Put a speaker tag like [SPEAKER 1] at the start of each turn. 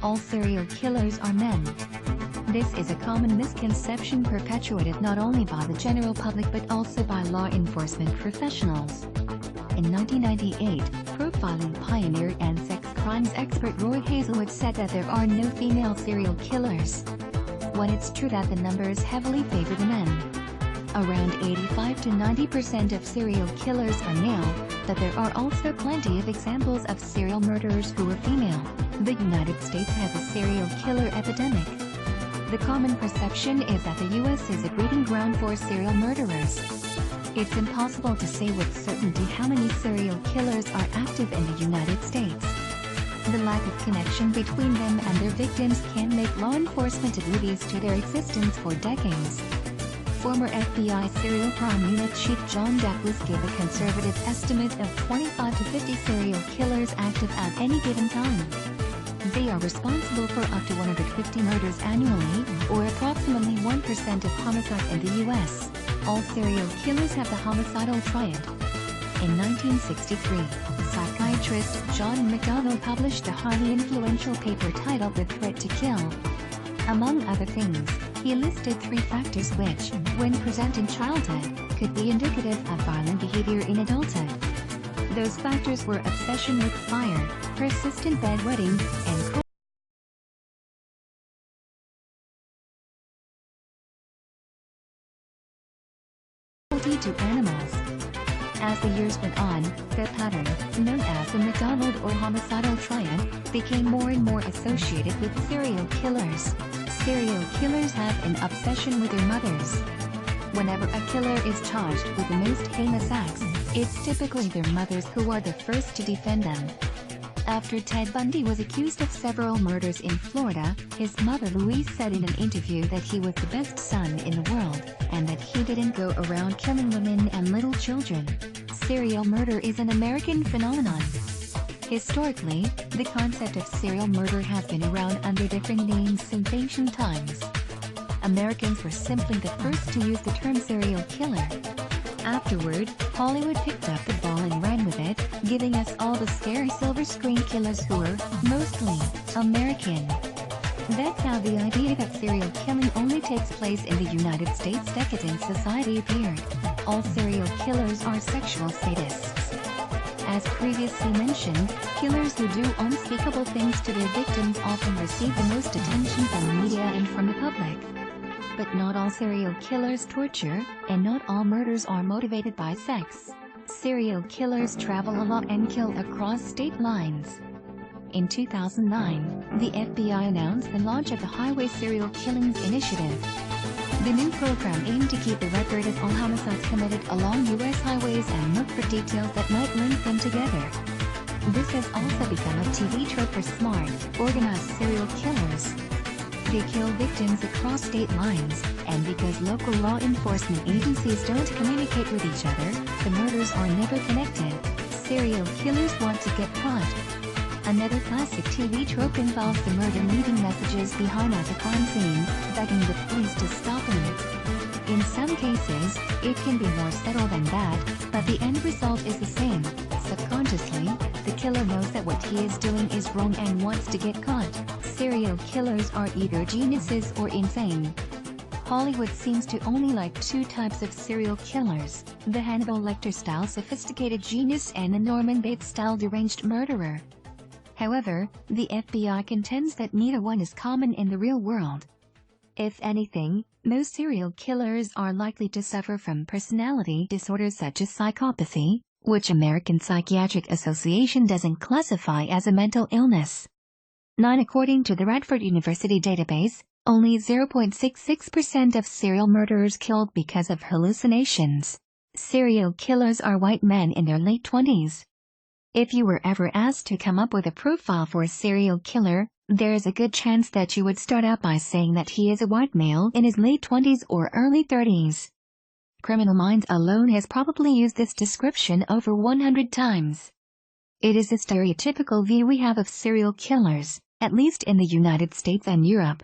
[SPEAKER 1] All serial killers are men. This is a common misconception perpetuated not only by the general public but also by law enforcement professionals. In 1998, profiling pioneer and sex crimes expert Roy Hazelwood said that there are no female serial killers, when it's true that the numbers heavily favor the men. Around 85 to 90% of serial killers are male, but there are also plenty of examples of serial murderers who are female. The United States has a serial killer epidemic. The common perception is that the U.S. is a breeding ground for serial murderers. It's impossible to say with certainty how many serial killers are active in the United States. The lack of connection between them and their victims can make law enforcement oblivious to their existence for decades. Former FBI Serial Crime Unit Chief John Douglas gave a conservative estimate of 25 to 50 serial killers active at any given time. They are responsible for up to 150 murders annually, or approximately 1% of homicides in the U.S. All serial killers have the homicidal triad. In 1963, psychiatrist John McDonnell published a highly influential paper titled The Threat to Kill. Among other things, he listed 3 factors which, when present in childhood, could be indicative of violent behavior in adulthood. Those factors were obsession with fire, persistent bedwetting, and cruelty to animals. As the years went on, the pattern, known as the McDonnell or homicidal triad, became more and more associated with serial killers. Serial killers have an obsession with their mothers. Whenever a killer is charged with the most heinous acts, it's typically their mothers who are the first to defend them. After Ted Bundy was accused of several murders in Florida, his mother Louise said in an interview that he was the best son in the world, and that he didn't go around killing women and little children. Serial murder is an American phenomenon. Historically, the concept of serial murder has been around under different names since ancient times. Americans were simply the first to use the term serial killer. Afterward, Hollywood picked up the ball and ran with it, giving us all the scary silver screen killers who were, mostly, American. That's how the idea that serial killing only takes place in the United States decadent society appeared. All serial killers are sexual sadists. As previously mentioned, killers who do unspeakable things to their victims often receive the most attention from the media and from the public. But not all serial killers torture, and not all murders are motivated by sex. Serial killers travel a lot and kill across state lines. In 2009, the FBI announced the launch of the Highway Serial Killings Initiative. The new program aimed to keep a record of all homicides committed along U.S. highways and look for details that might link them together. This has also become a TV trope for smart, organized serial killers. They kill victims across state lines, and because local law enforcement agencies don't communicate with each other, the murders are never connected. Serial killers want to get caught. Another classic TV trope involves the murder leaving messages behind at the crime scene, begging the police to stop him. In some cases, it can be more subtle than that, but the end result is the same. Subconsciously, the killer knows that what he is doing is wrong and wants to get caught. Serial killers are either geniuses or insane. Hollywood seems to only like 2 types of serial killers, the Hannibal Lecter-style sophisticated genius and the Norman Bates-style deranged murderer. However, the FBI contends that neither one is common in the real world. If anything, most serial killers are likely to suffer from personality disorders such as psychopathy, which American Psychiatric Association doesn't classify as a mental illness. According to the Radford University database, only 0.66% of serial murderers killed because of hallucinations. Serial killers are white men in their late 20s. If you were ever asked to come up with a profile for a serial killer, there is a good chance that you would start out by saying that he is a white male in his late 20s or early 30s. Criminal Minds alone has probably used this description over 100 times. It is a stereotypical view we have of serial killers, at least in the United States and Europe.